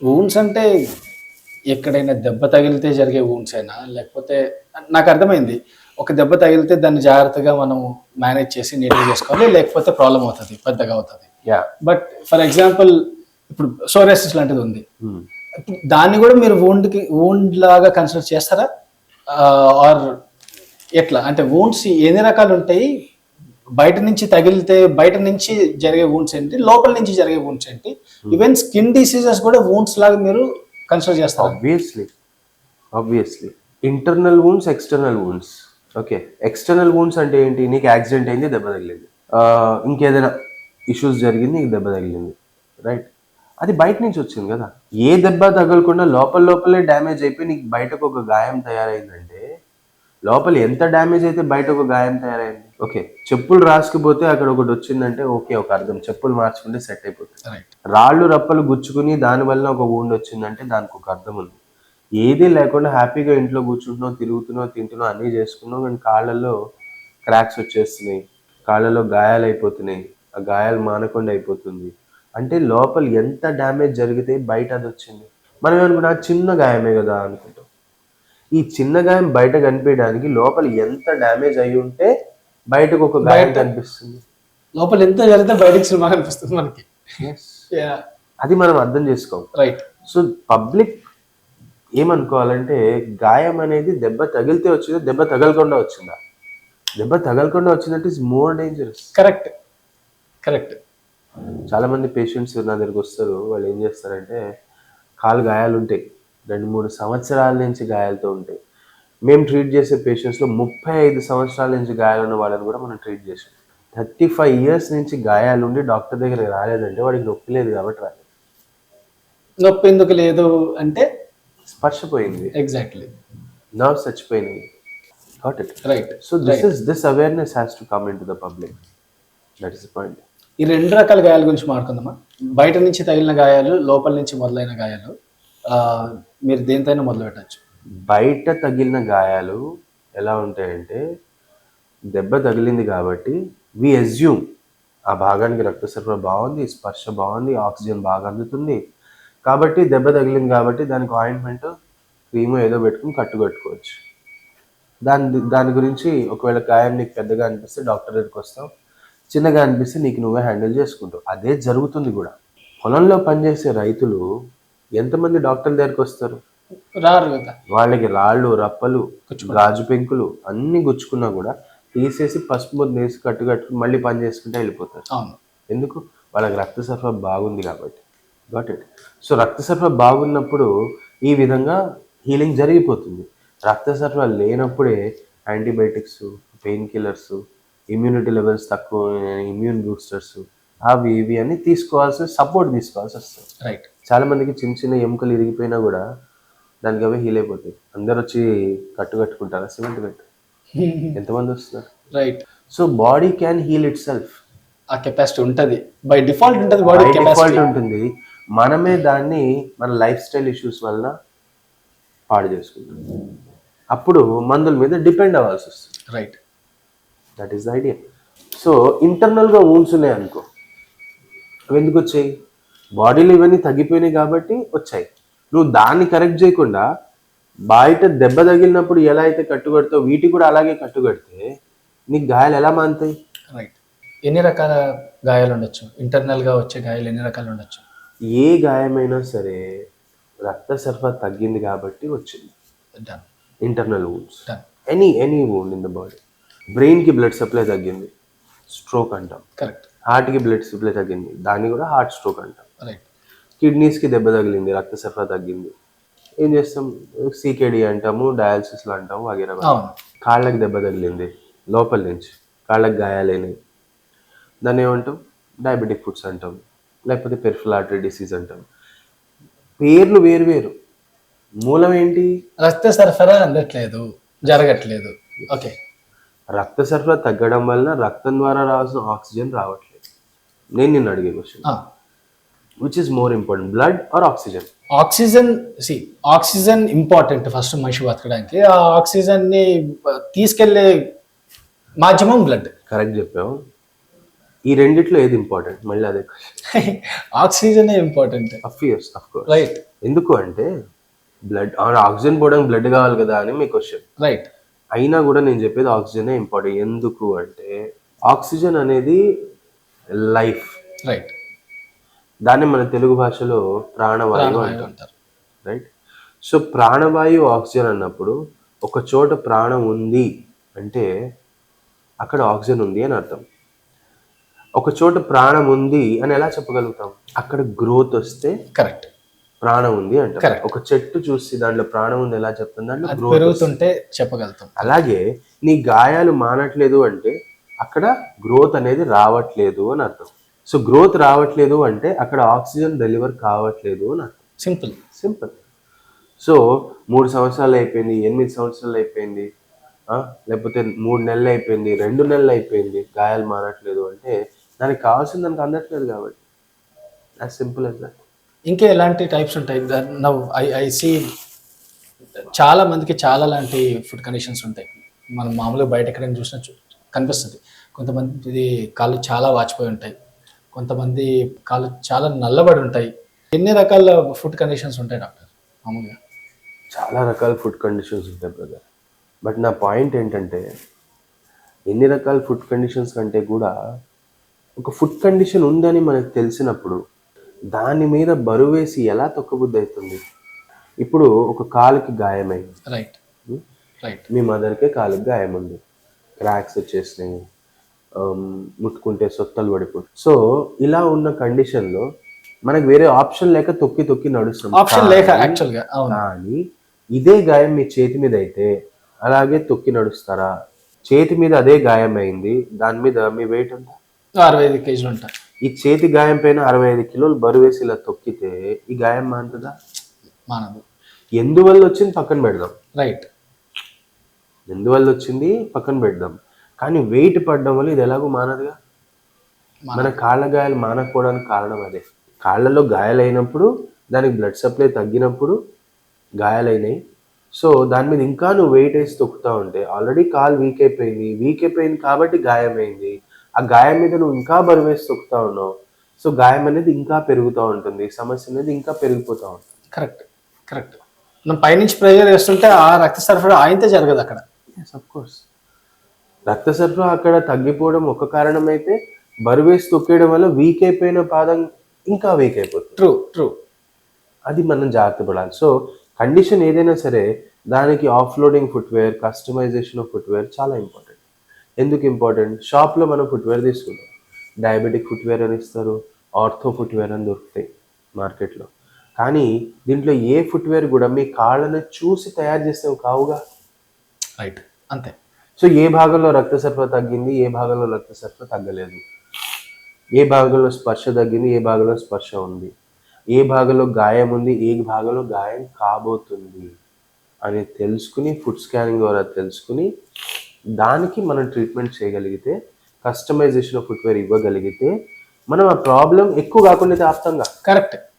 Wounds అంటే ఎక్కడైనా దెబ్బ తగిలితే జరిగే వూండ్స్ అయినా లేకపోతే నాకు అర్థమైంది. ఒక దెబ్బ తగిలితే దాన్ని జాగ్రత్తగా మనం మేనేజ్ చేసి నీట్‌గా చేసుకోవాలి. లేకపోతే ప్రాబ్లమ్ అవుతది. పెద్దగా అవుతది. యాహ్! బట్ ఫర్ ఎగ్జాంపుల్ ఇప్పుడు సోరియాసిస్ లాంటిది ఉంది. హ్మ్. దాన్ని కూడా మీరు వూండ్ లాగా కన్సిడర్ చేస్తారా? ఆర్ ఎట్లా? అంటే వూండ్స్ ఎన్ని రకాలు ఉంటాయి? బయట నుంచి తగిలితే బయట నుంచి జరిగే వూండ్స్ ఏంటి? లోపల నుంచి జరిగే వూండ్స్ ఏంటి? ఈవెన్ స్కిన్ డిసీజెస్ కూడా వూండ్స్ లాగా మీరు కన్సిడర్ చేస్తారా? Obviously. Internal wounds, external wounds. Okay. External wounds అంటే ఏంటి? నీకు యాక్సిడెంట్ అయింది, దెబ్బ తగిలింది. ఇంకేదైనా ఇష్యూస్ జరిగింది, నీకు దెబ్బ తగిలింది. రైట్? అది బయట నుంచి వచ్చింది కదా. ఏ దెబ్బ తగలకుండా లోపలే డ్యామేజ్ అయిపోయి నీకు బయటకు ఒక గాయం తయారైందంటే, లోపల ఎంత డ్యామేజ్ అయితే బయట ఒక గాయం తయారైంది. ఓకే, చెప్పులు రాసుకుపోతే అక్కడ ఒకటి వచ్చిందంటే ఓకే, ఒక అర్థం. చెప్పులు మార్చుకుంటే సెట్ అయిపోతుంది. రాళ్ళు రప్పలు గుచ్చుకుని దానివల్ల ఒక వూండ్ వచ్చిందంటే దానికి ఒక అర్థం ఉంది. ఏదీ లేకుండా హ్యాపీగా ఇంట్లో కూర్చుంటున్నావు, తిరుగుతున్నావు, తింటున్నావు, అన్నీ చేసుకున్నావు, కానీ కాళ్ళల్లో క్రాక్స్ వచ్చేస్తున్నాయి, కాళ్ళలో గాయాలు అయిపోతున్నాయి, ఆ గాయాలు మానకుండా అయిపోతుంది అంటే లోపల ఎంత డ్యామేజ్ జరిగితే బయట అది వచ్చింది. మనం ఏమనుకున్నా చిన్న గాయమే కదా అనుకుంటాం. ఈ చిన్న గాయం బయట కనిపించడానికి లోపల ఎంత డ్యామేజ్ అయి ఉంటే బయటకు ఒక గాయం కనిపిస్తుంది. లోపల ఎంత జరిగితే బయటకు సినిమా కనిపిస్తుంది మనకి. అది మనం అర్థం చేసుకోం. రైట్. సో పబ్లిక్ ఏమనుకోవాలంటే గాయం అనేది దెబ్బ తగిలితే వచ్చిందా, దెబ్బ తగలకుండా వచ్చిందా? దెబ్బ తగలకుండా వచ్చిందంటే ఇట్స్ మోర్ డేంజరస్. కరెక్ట్. చాలా మంది పేషెంట్స్ నా దగ్గరికి వస్తారు. వాళ్ళు ఏం చేస్తారంటే కాలు గాయాలు ఉంటాయి, 2-3 సంవత్సరాల నుంచి గాయాలతో ఉంటాయి. మేము ట్రీట్ చేసే పేషెంట్స్లో 35 సంవత్సరాల నుంచి గాయాలు ఉన్న వాళ్ళని కూడా మనం ట్రీట్ చేసాం. 35 years నుంచి గాయాలు ఉండి డాక్టర్ దగ్గరికి రాలేదంటే వాడికి నొప్పి లేదు కాబట్టి రాలేదు. నొప్పి ఎందుకు లేదు అంటే స్పర్శ పోయింది. ఎగ్జాక్ట్లీ. నర్వ్స్ చచ్చిపోయినాయి. Got it. Right. So this awareness has to come into the public. That is the point. ఈ 2 రకాల గాయాల గురించి మాట్లాడుకుందామా? బయట నుంచి తగిలిన గాయాలు, లోపల నుంచి మొదలైన గాయాలు. మీరు దేనితోనే మొదలు పెట్టచ్చు. బయట తగిలిన గాయాలు ఎలా ఉంటాయంటే, దెబ్బ తగిలింది కాబట్టి వి అజ్యూమ్ ఆ భాగానికి రక్త సరఫరా బాగుంది, స్పర్శ బాగుంది, ఆక్సిజన్ బాగా అందుతుంది కాబట్టి దెబ్బ తగిలింది కాబట్టి దానికి ఆయింట్మెంట్, క్రీమ్ ఏదో పెట్టుకుని కట్టుకోవచ్చు. దాని గురించి ఒకవేళ గాయం నీకు పెద్దగా అనిపిస్తే డాక్టర్ దగ్గరికి వస్తాం, చిన్నగా అనిపిస్తే నీకు నువ్వే హ్యాండిల్ చేసుకుంటావు. అదే జరుగుతుంది కూడా. పొలంలో పనిచేసే రైతులు ఎంతమంది డాక్టర్ దగ్గరికి వస్తారు? రారు కదా. వాళ్ళకి రాళ్ళు రప్పలు గాజు పెంకులు అన్ని గుచ్చుకున్నా కూడా తీసేసి పసుపు ముద్ద వేసి కట్టుకుని మళ్ళీ పని చేసుకుంటే వెళ్ళిపోతారు. ఎందుకు? వాళ్ళకి రక్త సరఫరా బాగుంది కాబట్టి. Got it. సో రక్త సరఫరా బాగున్నప్పుడు ఈ విధంగా హీలింగ్ జరిగిపోతుంది. రక్త సరఫరా లేనప్పుడే antibiotics, pain killers, immunity levels తక్కువ, ఇమ్యూన్ బూస్టర్స్, అవి ఇవి అన్ని సపోర్ట్ తీసుకోవాల్సి వస్తుంది. రైట్. చాలా మందికి చిన్న చిన్న ఎముకలు ఇరిగిపోయినా కూడా దానికి అవే హీల్ అయిపోతాయి. అందరు వచ్చి కట్టుకుంటారా సిమెంట్ పెట్టి? ఎంతమంది వస్తున్నారు? Right. So body can heal itself. ఆ కెపాసిటీ ఉంటుంది, బై డిఫాల్ట్ ఉంటుంది. బాడీ డిఫాల్ట్ ఉంటుంది. మనమే దాన్ని మన లైఫ్ స్టైల్ ఇష్యూస్ వలన పాడు చేసుకుంటాం. అప్పుడు మందుల మీద డిపెండ్ అవ్వాల్సి వస్తుంది. Right. That is the idea. So ఇంటర్నల్గా వూండ్స్ ఉన్నాయి అనుకో, అవి ఎందుకు వచ్చాయి? బాడీలో ఇవన్నీ తగ్గిపోయినాయి కాబట్టి వచ్చాయి. నువ్వు దాన్ని కరెక్ట్ చేయకుండా బయట దెబ్బ తగిలినప్పుడు ఎలా అయితే కట్టుకడతావు వీటికి కూడా అలాగే కట్టుకడితే నీకు గాయాలు ఎలా మానుతాయి? రైట్. ఎన్ని రకాల గాయాలు ఉండొచ్చు? ఇంటర్నల్గా వచ్చే గాయాలు ఎన్ని రకాలు ఉండొచ్చు? ఏ గాయమైనా సరే రక్త సరఫరా తగ్గింది కాబట్టి వచ్చింది. Internal wounds, any wound in the body. బ్రెయిన్కి బ్లడ్ సప్లై తగ్గింది, స్ట్రోక్ అంటాం. కరెక్ట్. హార్ట్కి బ్లడ్ సప్లై తగ్గింది, దాన్ని కూడా హార్ట్ స్ట్రోక్ అంటాం. రైట్. కిడ్నీస్కి దెబ్బ తగిలింది, రక్త సరఫరా తగ్గింది, ఏం చేస్తాం? సీకేడి అంటాము, డయాలసిస్లో అంటాము, వగేరా. కాళ్ళకి దెబ్బ తగిలింది లోపల నుంచి, కాళ్ళకి గాయాలైనవి, దాన్ని ఏమంటాం? డయాబెటిక్ ఫుట్స్ అంటాం, లేకపోతే పెరిఫెరల్ ఆర్టరీ డిసీజ్ అంటాం. పేర్లు వేరు. మూలం ఏంటి? రక్త సరఫరా అందట్లేదు, జరగట్లేదు. ఓకే. రక్త సరఫరా తగ్గడం వల్ల రక్తం ద్వారా రావాల్సిన ఆక్సిజన్ రావట్లేదు. నేను నిన్ను అడిగే question, which is more important, blood or oxygen? Oxygen important first మనిషి బతకడానికి. ఆ ఆక్సిజన్ని తీసుకెళ్లే మాధ్యమం బ్లడ్. కరెక్ట్ చెప్పావు. ఈ రెండిట్లో ఏది ఇంపార్టెంట్? మళ్ళీ అదే oxygen important. Of course. Right. ఎందుకు అంటే బ్లడ్ ఆక్సిజన్ పోవడానికి బ్లడ్ కావాలి కదా అని మీ క్వశ్చన్. రైట్. అయినా కూడా నేను చెప్పేది ఆక్సిజనే ఇంపార్టెంట్. ఎందుకు అంటే ఆక్సిజన్ అనేది లైఫ్. రైట్. దాన్ని మన తెలుగు భాషలో ప్రాణవాయువు అంటారు. రైట్. సో ప్రాణవాయువు ఆక్సిజన్ అన్నప్పుడు ఒక చోట ప్రాణం ఉంది అంటే అక్కడ ఆక్సిజన్ ఉంది అని అర్థం. ఒక చోట ప్రాణం ఉంది అని ఎలా చెప్పగలుగుతాం? అక్కడ గ్రోత్ వస్తే కరెక్ట్ ప్రాణం ఉంది అంటాం. Correct. ఒక చెట్టు చూసి దాంట్లో ప్రాణం ఉంది ఎలా చెప్తాం? దాంట్లో అది గ్రోత్ పెరుగుతుంటే చెప్పగలుగుతాం. అలాగే నీ గాయాలు మానట్లేదు అంటే అక్కడ గ్రోత్ అనేది రావట్లేదు అని అర్థం. సో గ్రోత్ రావట్లేదు అంటే అక్కడ ఆక్సిజన్ డెలివర్ కావట్లేదు అని అర్థం. సింపుల్. సో 3 సంవత్సరాలు అయిపోయింది, 8 సంవత్సరాలు అయిపోయింది, లేకపోతే 3 నెలలు అయిపోయింది, 2 నెలలు అయిపోయింది, గాయాలు మానట్లేదు అంటే దానికి కావాల్సింది దానికి అందట్లేదు కాబట్టి. As simple as that. ఇంకా ఎలాంటి టైప్స్ ఉంటాయి? నవ్ ఐ సీ చాలా మందికి చాలా లాంటి ఫుడ్ కండిషన్స్ ఉంటాయి. మనం మామూలుగా బయట ఎక్కడైనా చూసినా కనిపిస్తుంది. కొంతమంది కాళ్ళు చాలా వాచిపోయి ఉంటాయి, కొంతమంది కాళ్ళు చాలా నల్లబడి ఉంటాయి. ఎన్ని రకాల ఫుడ్ కండిషన్స్ ఉంటాయి డాక్టర్ మామూలుగా? చాలా రకాల ఫుడ్ కండిషన్స్ ఉంటాయి బ్రదర్. బట్ నా పాయింట్ ఏంటంటే ఎన్ని రకాల ఫుడ్ కండిషన్స్ కంటే కూడా ఒక ఫుడ్ కండిషన్ ఉందని మనకు తెలిసినప్పుడు దాని మీద బరువేసి ఎలా తొక్కబుద్ధి అవుతుంది? ఇప్పుడు ఒక కాలుకి గాయమైంది. రైట్. రైట్. మీ మదర్కే కాలుకి గాయం ఉంది, క్రాక్స్ వచ్చేసినాయి, ముట్టుకుంటే సొత్తలు పడిపోతుంది. సో ఇలా ఉన్న కండిషన్లో మనకు వేరే ఆప్షన్ లేక తొక్కి నడుస్తాం. ఆప్షన్ లేక యాక్చువల్గా. కానీ ఇదే గాయం మీ చేతి మీద అయితే అలాగే తొక్కి నడుస్తారా? చేతి మీద అదే గాయం అయింది, దాని మీద మీ వెయిట్ ఎంత? 65 కేజీలు ఉంటాయి. ఈ చేతి గాయం పైన 65 కిలోలు బరువేసి ఇలా తొక్కితే ఈ గాయం మానుతుందా? మానదు. ఎందువల్ల వచ్చింది పక్కన పెడదాం. రైట్. ఎందువల్ల వచ్చింది పక్కన పెడదాం, కానీ వెయిట్ పడడం వల్ల ఇది ఎలాగో మానదుగా. మన కాళ్ళ గాయాలు మానకపోవడానికి కారణం అదే. కాళ్ళలో గాయాలైనప్పుడు దానికి బ్లడ్ సప్లై తగ్గినప్పుడు గాయాలైనాయి. సో దాని మీద ఇంకా నువ్వు వెయిట్ వేసి తొక్కుతా ఉంటే ఆల్రెడీ కాలు వీక్ అయిపోయింది కాబట్టి గాయమైంది. ఆ గాయం మీద నువ్వు ఇంకా బరువు వేసి తొక్కుతా ఉన్నావు. సో గాయం అనేది ఇంకా పెరుగుతూ ఉంటుంది, సమస్య అనేది ఇంకా పెరిగిపోతూ ఉంటుంది. కరెక్ట్. మనం పైనుంచి ప్రెషర్ వేస్తుంటే ఆ రక్త సరఫరా ఆయనతో జరగదు అక్కడ. Of course. రక్త సరఫరా అక్కడ తగ్గిపోవడం ఒక కారణం అయితే బరువు వేసి తొక్కేయడం వల్ల వీక్ అయిపోయిన పాదం ఇంకా వీక్ అయిపోతుంది. ట్రూ. అది మనం జాగ్రత్త పడాలి. సో కండిషన్ ఏదైనా సరే దానికి offloading footwear, customization of footwear చాలా ఇంపార్టెంట్. ఎందుకు ఇంపార్టెంట్? షాప్లో మనం ఫుట్వేర్ తీసుకుంటాం, డయాబెటిక్ ఫుట్వేర్ అని ఇస్తారు, ఆర్థో ఫుట్వేర్ అని దొరుకుతాయి మార్కెట్లో. కానీ దీంట్లో ఏ ఫుట్వేర్ కూడా మీ కాళ్ళని చూసి తయారు చేస్తే కావుగా. రైట్. అంతే. సో ఏ భాగంలో రక్త సరఫరా తగ్గింది, ఏ భాగంలో రక్త సరఫరా తగ్గలేదు, ఏ భాగంలో స్పర్శ తగ్గింది, ఏ భాగంలో స్పర్శ ఉంది, ఏ భాగంలో గాయం ఉంది, ఏ భాగంలో గాయం కాబోతుంది అని తెలుసుకుని ఫుడ్ స్కానింగ్ ద్వారా తెలుసుకుని దానికి మనం ట్రీట్మెంట్ చేయగలిగితే, కస్టమైజేషన్ ఆఫ్ ఫుట్వేర్ ఇవ్వగలిగితే మనం ఆ ప్రాబ్లం ఎక్కువ కాకుండా ఆపుతాంగా. కరెక్ట్.